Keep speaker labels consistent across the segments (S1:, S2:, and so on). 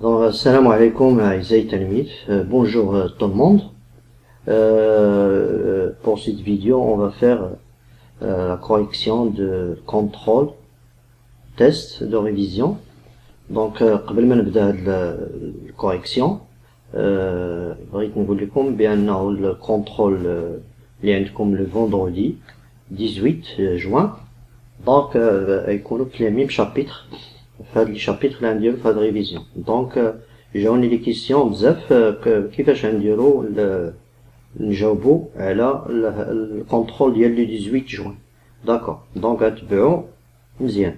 S1: Salam alaikum aïzaï talmid. Bonjour tout le monde. Pour cette vidéo, on va faire la correction de contrôle, test de révision. Donc, قبل ما نبدأ الكوريكسيون بغيت نقول لكم بأنه الكونترول اللي عندكم le vendredi 18 juin donc يكونوا في le même chapitre في هاد لي شابيتر اللي غنديرو في هاد الريفيزيون. دونك جاوني لي كيسيون بزاف كيفاش غنديرو نجاوبو على الكونترول ديال لو 18 جوان. داكور دونك غتبعو مزيان.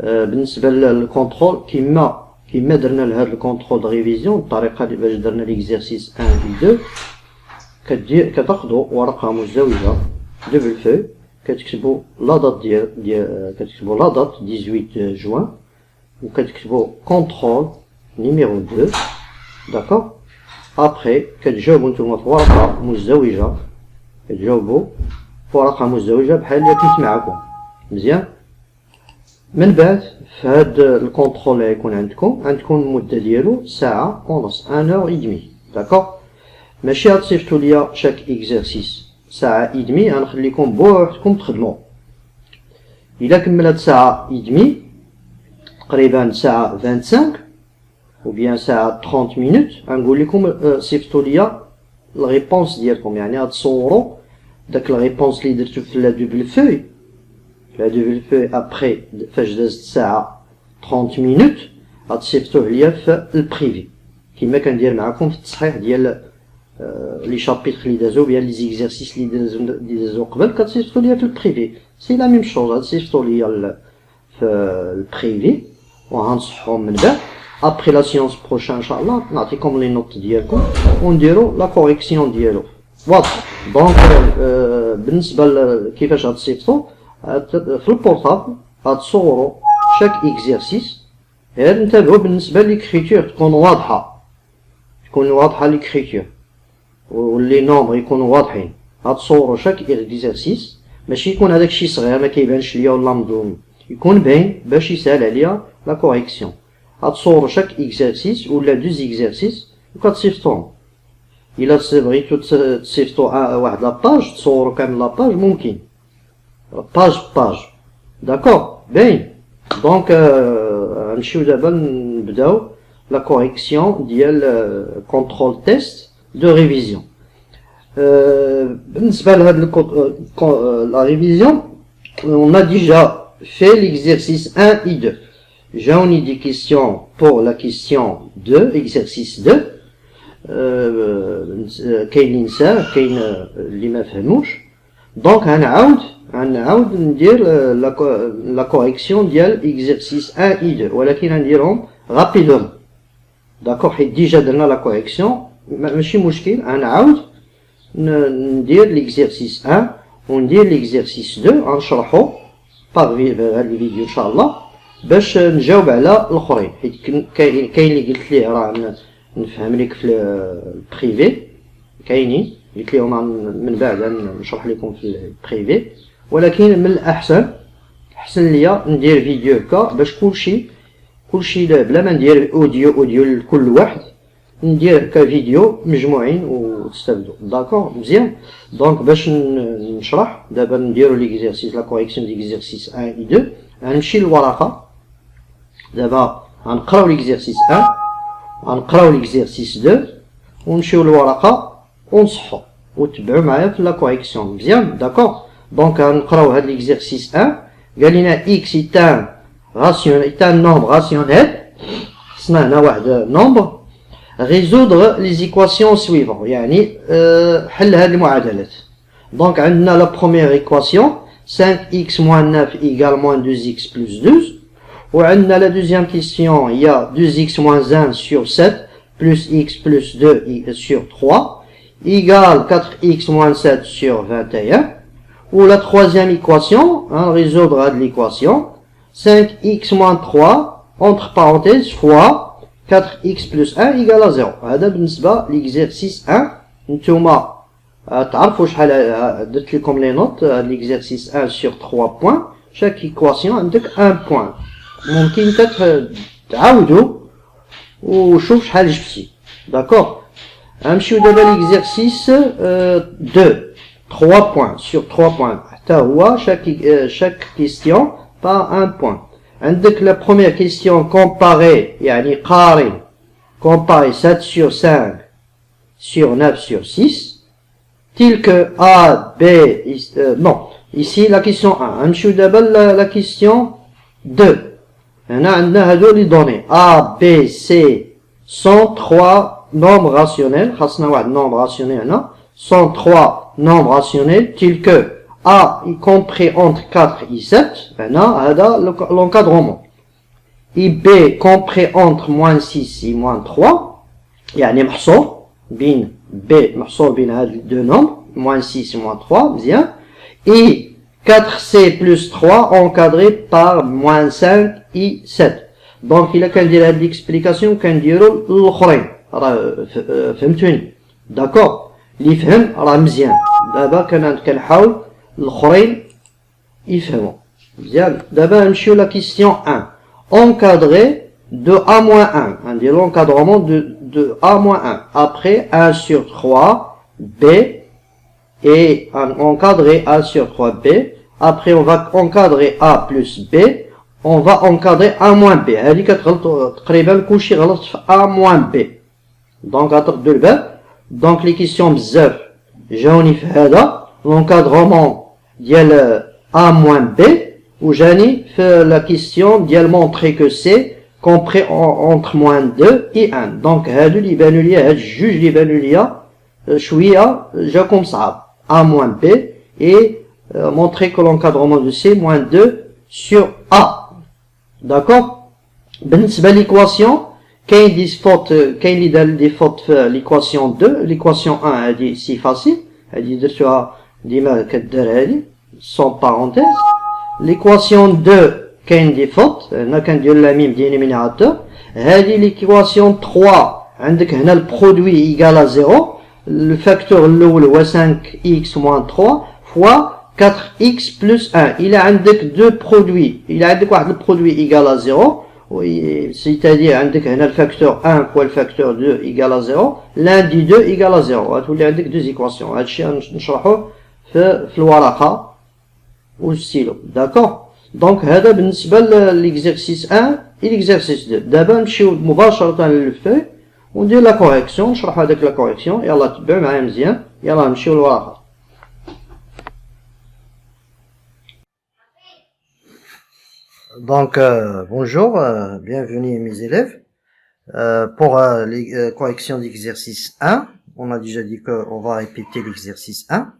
S1: بالنسبه للكونترول كيما درنا لهاد الكونترول د ريفيزيون الطريقه اللي باش درنا ليكزارسيس 1 و 2 كتاخدو ورقه مزدوجه دبل فو كتكتبوا لا دات ديال كتكتبوا لا دات 18 جوان وكتكتبوا كونترول نيميرو 2. داكور ابري كتجاوبوا نتوما في ورقه مزدوجه كتجاوبوا في ورقه مزدوجه بحال اللي كنت معكم مزيان. من بعد في هاد الكونترول اللي يكون عندكم المده ديالو ساعه ونص 1 اور اي دمي. داكور ماشي غتصيفطوا ليا شاك اكزرسيس ساعه اي دمي غنخليكم بوحدكم تخدموا. الا كمل هاد ساعه اي دمي تقريبا ساعه 25 ou bien ساعه 30 مينوت غنقول لكم صيفطوا ليا الريبونس ديالكم، يعني غتصوروا داك الريبونس اللي درتو في لا دوبل فوي ابري فاش دازت ساعه 30 مينوت غتصيفطوه ليا في البريفي كما كندير معكم في التصحيح ديال لي شابيتر اللي دازو بيان لي زيكزارسيس اللي دازو قبل كتصيفطوا ليا في البريفي. سي لا ميم شوز غتصيفطوا ليا في البريفي وغنصحهم من بعد ابري لا سيونس بروشان ان شاء الله نعطيكم لي نوت ديالكم ونديرو لا كوريكسيون ديالو. واضح دونك بالنسبه كيفاش غتصيفطوا في البورطابل غتصوروا شاك اكزرسيس. غير نتابعوا بالنسبه ليكريتور تكون واضحه ليكريتور واللي نومبر يكونوا واضحين. غتصوروا شاك اكزرسيس ماشي يكون هذاك الشيء صغير ما كيبانش ليا ولا مظلوم، يكون باين باش يسهل عليا لا كوريكسيون. غتصوروا شاك اكزرسيس ولا دوز اكزرسيس وكتصيفطوهم. الا بغيتو تصيفطوا واحد لاباج تصوروا كامل لاباج ممكن باج باج. داكور باين. دونك غنمشيو دابا نبداو لا كوريكسيون ديال كونترول تيست دو ريفيزيون. بالنسبه لهاد لا ريفيزيون on a déjà fait l'exercice 1 et 2. J'ai des questions pour la question 2, exercice 2. كاين اللي نساه كاين اللي ما فهموش. دونك غنعاود ندير لا كوريكسيون ديال exercice 1 et 2 ولكن غنديرهم رابيدوم. داكور حيت ديجا درنا لا كوريكسيون ماشي مشكل. غنعاود ندير ليكزارسيس 1 وندير ليكزارسيس 2 غنشرحو باغ هاد الفيديو ان شاء الله باش نجاوب على الاخرين حيت كاين اللي قلت ليه راه نفهم لك في البريفي كاينين قلت لهم من بعد نشرح لكم في البريفي، ولكن من الاحسن ليا ندير فيديو هكا باش كلشي بلا ما ندير اوديو لكل واحد ندير هكا فيديو مجموعين وتستافدوا. داكور مزيان. دونك باش نشرح دابا نديرو ليكزارسيس لا كوريكسيون ديكزارسيس 1 و 2. غنمشي للورقه دابا غنقراو ليكزارسيس 1 غنقراو ليكزارسيس 2 ونمشيو للورقه ونصحو وتبعوا معايا في لا كوريكسيون مزيان. داكور دونك غنقراو هاد ليكزارسيس 1 قال لنا اكس ايتان راسيون ايتان نومبر راسيونيل. خصنا هنا واحد نومبر résoudre les équations suivantes يعني حل هاد المعادلات. دونك عندنا لا بروميير ايكواسيون 5x moins 9 égale moins 2x plus 12 وعندنا لا دوزيام كيسيون هي 2x moins 1 sur 7 plus x plus 2 sur 3 égale 4x moins 7 sur 21 ou la troisième équation résoudre هاد l'équation 5x moins 3 entre parenthèses fois 4x plus 1 égale à 0. هذا بالنسبة لإكزارسيس 1. نتوما تعرفوا شحال درت لكم لي نوت. لإكزارسيس 1 sur 3 points. chaque équation عندك 1 point. ممكن تعاودوا وشوف شحال جبتي. داكور. غنمشيو دابا l'exercice 2. 3 points sur 3 points. حتى هو chaque question par un point. عندك la première question comparer يعني قارن. Comparer 7 sur 5 sur 9 sur 6. Tel que A, B, non. Ici la question 1. غنمشيو دابا la question 2. هنا عندنا هادو لي دوني A, B, C sont 3 nombres rationnels. خاصنا واحد nombre rationnel هنا. Sont 3 nombres rationnels tels que A y compris entre 4 et 7. هنا هذا l'encadrement. Et B compris entre moins 6 et moins 3. يعني محصور بين B محصور بين هاد deux nombres moins 6 et moins 3. Bien. Et 4C plus 3 encadré par moins 5 et 7. Donc il a qu'à dire l'explication qu'un ديرو الاخرين راه فهمتوني. داكور. اللي فهم راه مزيان. دابا كنحاول الاخرين يفهموا مزيان. دابا نمشيو لا كيسيون 1. Encadré de A-1. On dit l'encadrement de A-1. Après 1 sur 3 B et encadrer A sur 3 B. Après on va encadrer A plus B. On va encadrer A moins B. هذه كتغلطوا تقريبا كلشي غلط في A moins B. دونك غتردوا الباب. دونك لي كيسيون بزاف جاوني في هذا l'encadrement ديال A moins B. وجاني في la question ديال montrer que c'est compris entre moins 2 et 1. دونك هادو اللي يبانوا ليا هاد الجوج اللي يبانوا ليا شويه جاكم صعاب. A moins B et montrer que l'encadrement de C moins 2 sur A. D'accord. بالنسبه ليكواسيون كاين دي فوت كاين اللي دار دي فوت في ليكواسيون 2. ليكواسيون 1 هادي سي فاسيل هادي درتوها ديما كدار هادي sans parenthèse. L'équation 2 كاين دي فوت هنا كندير لا ميم دينوميناتور. هادي ليكواسيون 3 عندك هنا البرودوي ايكال ا 0. الفاكتور الاول هو 5x moins 3 fois 4x plus 1. الى عندك دو برودوي الى عندك واحد البرودوي ايكال ا 0 c'est-à-dire عندك هنا الفاكتور 1 fois الفاكتور 2 ايكال ا 0. l'un des deux ايكال ا 0. غتولي عندك دو ايكواسيون. هادشي نشرحوه في الورقه والستيلو. داكور. دونك هذا بالنسبه للإكزرسيس 1 و لإكزرسيس 2. دابا نمشيو مباشره للفوي وندير لا كوريكسيون. نشرح هذاك لا كوريكسيون. يلا تبعوا معايا مزيان. يلا نمشيو للورقه. Donc bonjour, bienvenue mes élèves. Pour les corrections d'exercice 1, on a déjà dit qu'on va répéter l'exercice 1,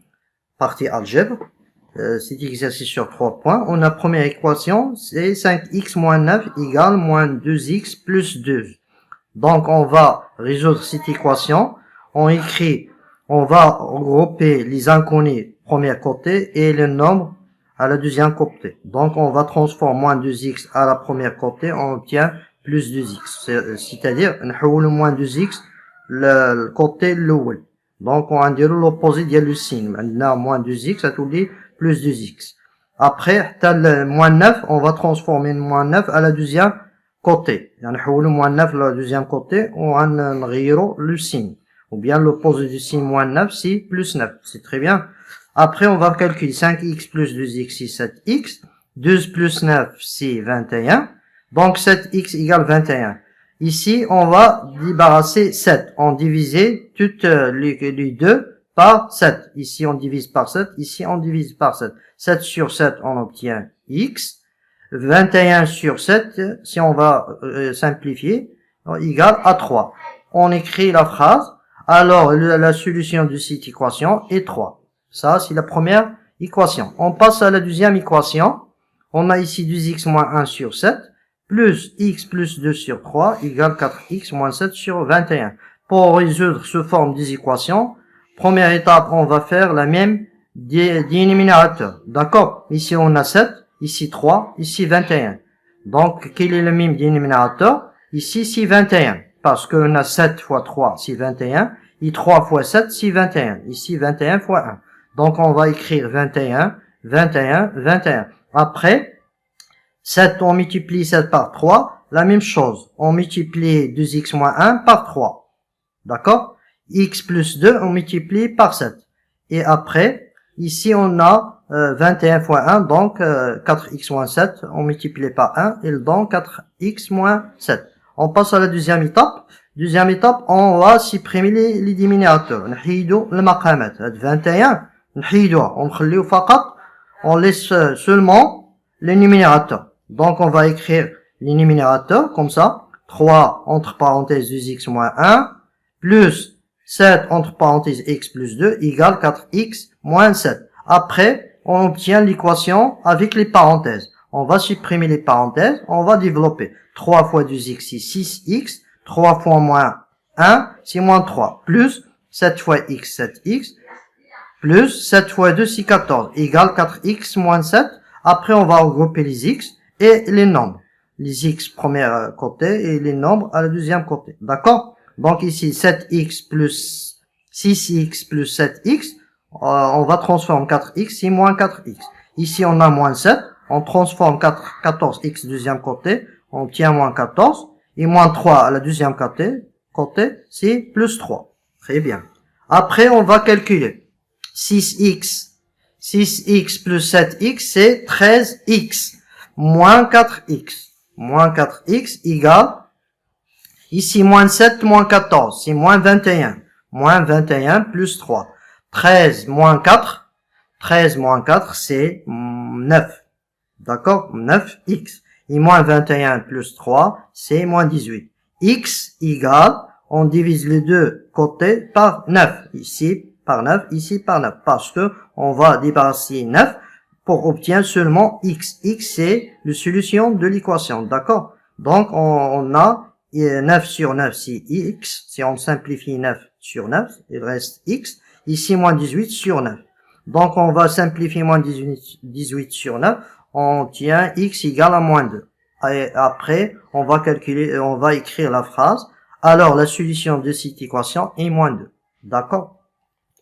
S1: partie algèbre. Cet exercice sur 3 points. On a première équation, c'est 5x moins 9 égale moins 2x plus 2. Donc on va résoudre cette équation. On va regrouper les inconnus premier côté et le nombre à la deuxième côté. Donc on va transformer moins 2x à la première côté, on obtient plus 2x. C'est-à-dire, on va moins 2x le côté l'ouest. Donc on va dire l'opposé de le signe. Maintenant moins 2x, ça tout dit plus 2x. Après, le moins 9, on va transformer le moins 9 à la deuxième côté. On va le moins 9 à la deuxième côté, on va le signe. Ou bien l'opposé du signe moins 9, c'est plus 9. C'est très bien. Après, on va calculer 5x plus 2x, c'est 7x. 2 plus 9, c'est 21. Donc 7x égale 21. Ici, on va débarrasser 7. On divisait toutes les deux par 7. Ici, on divise par 7. Ici, on divise par 7. 7 sur 7, on obtient x. 21 sur 7, si on va simplifier, égale à 3. On écrit la phrase. Alors, la solution de cette équation est 3. Ça, c'est la première équation. On passe à la deuxième équation. On a ici 2x moins 1 sur 7, plus x plus 2 sur 3, égale 4x moins 7 sur 21. Pour résoudre ce forme des équations, première étape, on va faire la même dénominateur. D'accord? Ici, on a 7, ici 3, ici 21. Donc, quel est le même dénominateur? Ici, c'est 21. Parce qu'on a 7 fois 3, c'est 21. Et 3 fois 7, c'est 21. Ici, 21 fois 1. Donc, on va écrire 21, 21, 21. Après, 7, on multiplie 7 par 3. la même chose. On multiplie 2x moins 1 par 3. D'accord? X plus 2, on multiplie par 7. Et après, ici, on a 21 fois 1, donc 4x moins 7, on multiplie par 1, et donc 4x moins 7. On passe à la deuxième étape. Deuxième étape, on va supprimer les diminuateurs. نحيدو المقامات. 21, نحيدوها. ونخليو فقط, on laisse seulement les numérateurs. Donc, on va écrire les numérateurs comme ça. 3 entre parenthèses 2x moins 1, plus 7 entre parenthèses x plus 2 égale 4x moins 7. Après, on obtient l'équation avec les parenthèses. On va supprimer les parenthèses, on va développer. 3 fois 2x, c'est 6x. 3 fois moins 1, c'est moins 3. Plus 7 fois x, 7x. Plus 7 fois 2, c'est 14. Égale 4x moins 7. Après, on va regrouper les x et les nombres. Les x premier côté et les nombres à la deuxième côté. D'accord? Donc ici, 7x plus 6x plus 7x. On va transformer 4x, c'est moins 4x. Ici, on a moins 7. On transforme 14x deuxième côté. On obtient moins 14. Et moins 3 à la deuxième côté, c'est plus 3. Très bien. Après, on va calculer. 6x plus 7x, c'est 13x. Moins 4x. Moins 4x égale, ici, moins 7, moins 14, c'est moins 21. Moins 21 plus 3. 13 moins 4, c'est 9. D'accord? 9x. Et moins 21 plus 3, c'est moins 18. X égale, on divise les deux côtés par 9. Ici par 9, ici par 9. Parce que on va débarrasser 9 pour obtenir seulement x. X, c'est la solution de l'équation. D'accord? Donc, on a 9 sur 9, c'est x. Si on simplifie 9 sur 9, il reste x. Ici, moins 18 sur 9. Donc, on va simplifier moins 18 sur 9. On obtient x égale à moins 2. Et après, on va calculer, on va écrire la phrase. Alors, la solution de cette équation est moins 2. D'accord?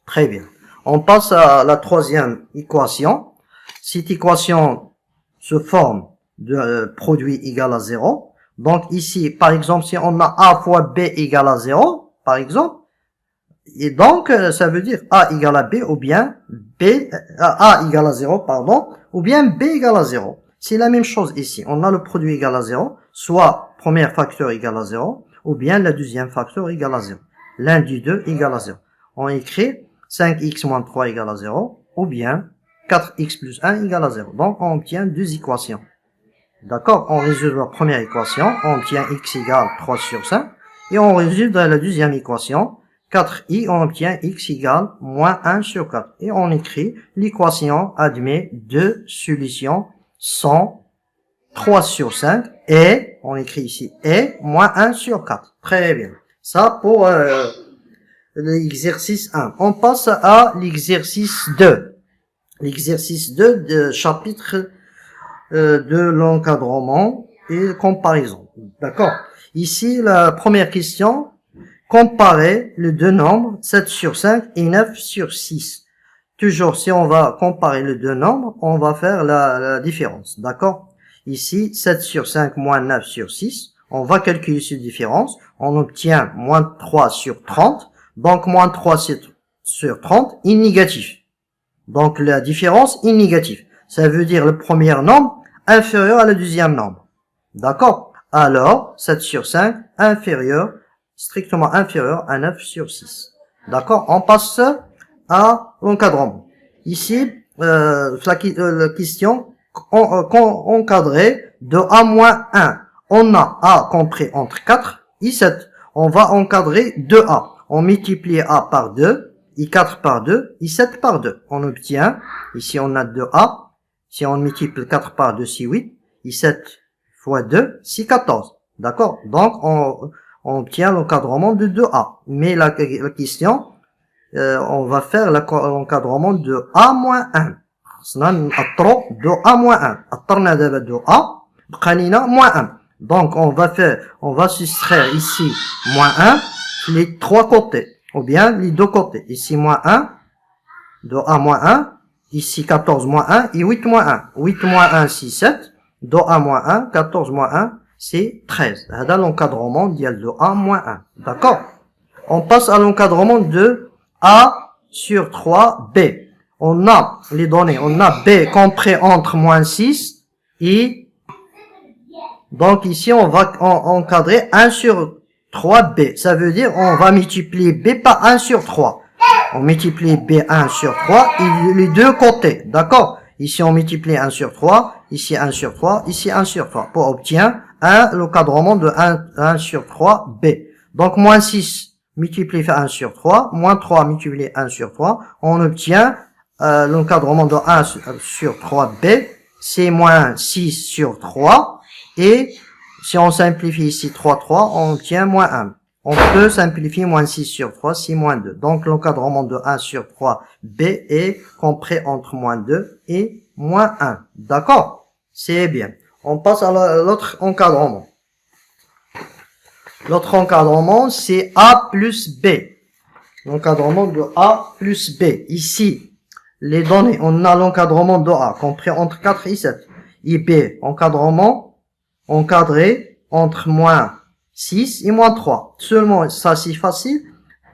S1: Très bien. On passe à la troisième équation. Cette équation se forme de produit égal à 0. Donc ici, par exemple, si on a a fois b égale à 0, par exemple, et donc, ça veut dire a égale à b ou bien a égale à 0, pardon, ou bien b égale à 0. C'est la même chose ici. On a le produit égal à 0, soit premier facteur égal à 0, ou bien le deuxième facteur égal à 0. L'un des deux égal à 0. On écrit 5x moins 3 égale à 0, ou bien 4x plus 1 égale à 0. Donc, on obtient deux équations. D'accord? On résout la première équation, on obtient x égale 3 sur 5, et on résout la deuxième équation, 4i, on obtient x égale moins 1 sur 4. Et on écrit l'équation admet deux solutions sont 3 sur 5 et, on écrit ici, et moins 1 sur 4. Très bien. Ça pour l'exercice 1. On passe à l'exercice 2. L'exercice 2 de chapitre de l'encadrement et comparaison. D'accord? Ici, la première question, comparer les deux nombres 7 sur 5 et 9 sur 6. Toujours, si on va comparer les deux nombres, on va faire la différence. D'accord? Ici, 7 sur 5 moins 9 sur 6. On va calculer cette différence. On obtient moins 3 sur 30. Donc, moins 3 sur 30 est négatif. Donc, la différence est négative. Ça veut dire le premier nombre inférieur à le deuxième nombre. D'accord? Alors, 7 sur 5 inférieur, strictement inférieur à 9 sur 6. D'accord? On passe à l'encadrement. Ici, la question, encadrer de a moins 1. On a a compris entre 4 et 7. On va encadrer 2a. On multiplie a par 2, et 4 par 2, et 7 par 2. On obtient, ici on a 2a. Si on multiplie 4 par 2, c'est 8. Et 7 fois 2, c'est 14. D'accord? Donc, on obtient l'encadrement de 2a. Mais la question, on va faire l'encadrement de a moins 1. de a moins 1. أطرنا دابا de a, بقى لينا moins 1. Donc, on va soustraire ici moins 1, les trois côtés. Ou bien les deux côtés. Ici moins 1, de a moins 1. Ici 14 moins 1 et 8 moins 1. 8 moins 1, c'est 7. De a moins 1, 14 moins 1, c'est 13. C'est l'encadrement de A moins 1. D'accord? On passe à l'encadrement de A sur 3, B. On a les données, on a B compris entre moins 6 et donc ici on va encadrer 1 sur 3B. Ça veut dire on va multiplier B par 1 sur 3. On multiplie B 1 sur 3 et les deux côtés. D'accord? Ici on multiplie 1 sur 3, ici 1 sur 3, ici 1 sur 3 pour obtenir l'encadrement de 1 sur 3B. Donc moins 6 multiplié par 1 sur 3, moins 3 multiplié 1 sur 3, on obtient l'encadrement de 1 sur 3B, c'est moins 6 sur 3, et si on simplifie ici 3, on obtient moins 1. On peut simplifier moins 6 sur 3, c'est moins 2. Donc l'encadrement de 1 sur 3B est compris entre moins 2 et moins 1. D'accord? C'est bien. On passe à l'autre encadrement. L'autre encadrement, c'est A plus B. L'encadrement de A plus B. Ici, les données, on a l'encadrement de A, compris entre 4 et 7. Et B, encadrement, encadré entre moins 6 et moins 3. Seulement, ça c'est facile.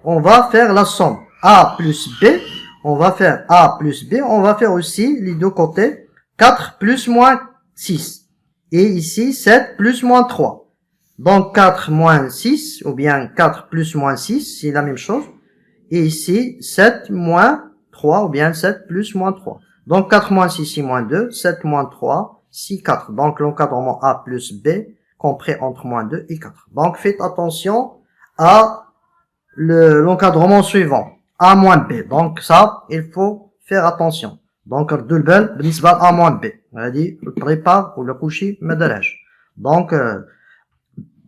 S1: On va faire la somme. A plus B, on va faire A plus B, on va faire aussi les deux côtés. 4 plus moins 6. Et ici, 7 plus moins 3. Donc 4 moins 6, ou bien 4 plus moins 6, c'est la même chose. Et ici, 7 moins 3, ou bien 7 plus moins 3. Donc 4 moins 6, c'est moins 2, 7 moins 3, c'est 4. Donc l'encadrement A plus B, compris entre moins 2 et 4. Donc faites attention à l'encadrement suivant, A moins B. Donc ça, il faut faire attention. Donc الدلبل بالنسبة A moins B. هذه الطريقة ولا كلشي ما دارهاش. Donc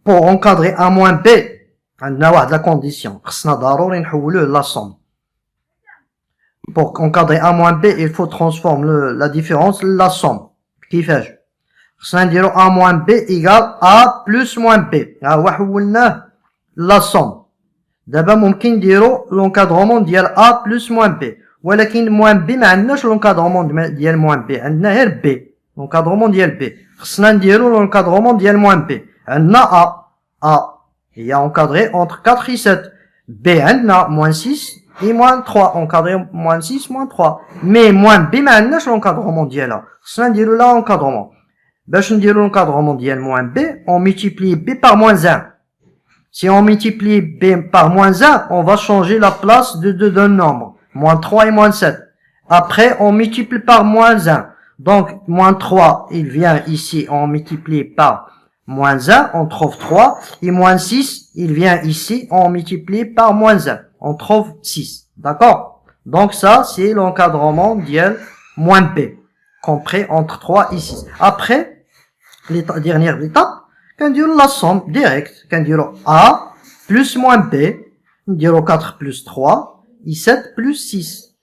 S1: pour encadrer A moins B, عندنا واحد la condition. خصنا ضروري نحولوه لا somme. Pour encadrer A moins B, il faut transformer la différence la somme. كيفاش؟ خصنا نديرو A moins B égale A plus moins B. ها هو حولناه لا somme. دابا ممكن نديرو l'encadrement ديال A plus moins B. ولكن موان بي ما عندناش لونكادرومون ديال موان بي، عندنا غير بي لونكادرومون ديال بي. خصنا نديرو لونكادرومون ديال موان بي. عندنا ا هي اونكادري اونتر 4 et 7. بي عندنا موان 6 et موان 3 اونكادري موان 6 موان 3. مي موان بي ما عندناش لونكادرومون ديالها، خصنا نديرو لا لونكادرومون. باش نديرو لونكادرومون ديال موان بي اون ملتيبلي بي par moins 1. Si on multiplie b par moins 1, on va changer la place de deux nombres. Moins 3 et moins 7. Après, on multiplie par moins 1. Donc, moins 3, il vient ici, on multiplie par moins 1, on trouve 3. Et moins 6, il vient ici, on multiplie par moins 1. On trouve 6. D'accord? Donc ça, c'est l'encadrement d'IL moins B, compris entre 3 et 6. Après, l'étape, dernière étape, quand dire la somme directe, quand dire A plus moins B, dire 4 plus 3, et 7 plus 6.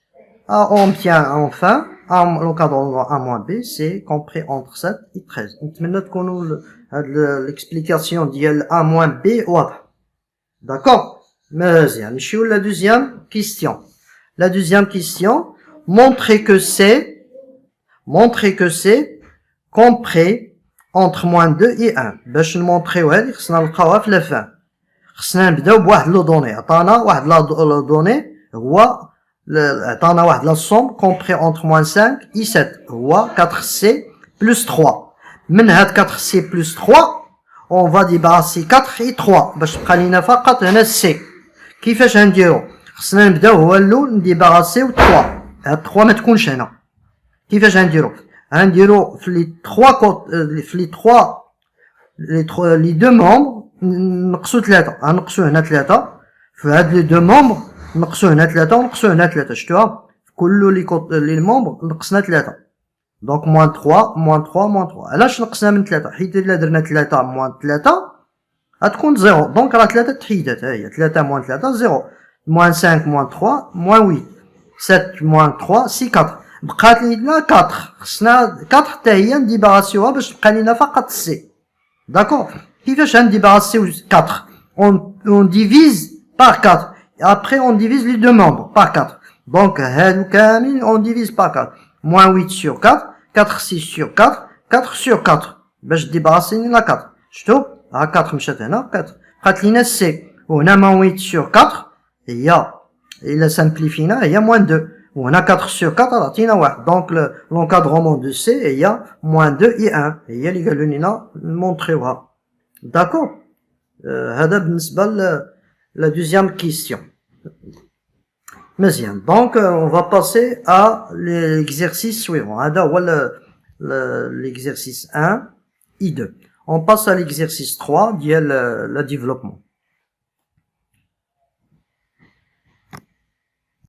S1: Ah, on obtient enfin l'encadrement A moins B, c'est compris entre 7 et 13. Maintenant qu'on a l'explication d'IL A moins B واضح. D'accord? مزيان. نمشيو la deuxième question. La deuxième question, montrer que c'est compris entre moins 2 et 1. باش نمونطريو هذه خصنا نلقاوها في الفان. خصنا نبداو بواحد لو دوني. عطانا واحد لو دوني هو عطانا واحد لا somme compris entre moins 5 et 7 هو 4C plus 3. من هاد 4C plus 3 on va débarrasser 4 et 3 باش تبقى لينا فقط هنا C. كيفاش غنديرو؟ خصنا نبداو هو الاول نديباراسيو 3. هاد 3 ما تكونش هنا. كيفاش غنديرو؟ غنديرو في لي 3 لي دو ممبر نقصو 3. غنقصو هنا 3 في هاد لي دو ممبر نقصو هنا 3 ونقصو هنا 3. شفتوها؟ في كل لي ممبر نقصنا 3. دونك موان 3 موان 3 موان 3. علاش نقصنا من 3؟ حيت الا درنا 3 موان 3 غتكون 0. دونك راه 3 تحيدات. ها هي 3 موان 3 0. موان 5 موان 3 موان 8. 7 موان 3 سي 4. بقات لينا 4. خصنا 4 حتى هي نديباراسيوها باش تبقى لينا فقط سي. داكور؟ كيفاش غنديباراسيو 4؟ on divise par 4. Après, on divise les deux membres par 4. Donc, on divise par 4. Moins 8 sur 4, 4 6 sur 4, 4 sur 4. Ben, je débarrasse la 4. شفتوا ها 4 مشات هنا 4 بقات لينا سي وهنا moins 8 sur 4 هي إلا سامبليفينا هي moins 2 وهنا 4 sur 4 عطينا 1 دونك l'encadrement de C هي moins 2 et 1 هي اللي قالوا لنا نمونطريوها داكور هذا بالنسبة la deuxième question. مزيان donc on va passer à l'exercice suivant هذا هو l'exercice 1 I2 on passe à l'exercice 3 ديال le développement.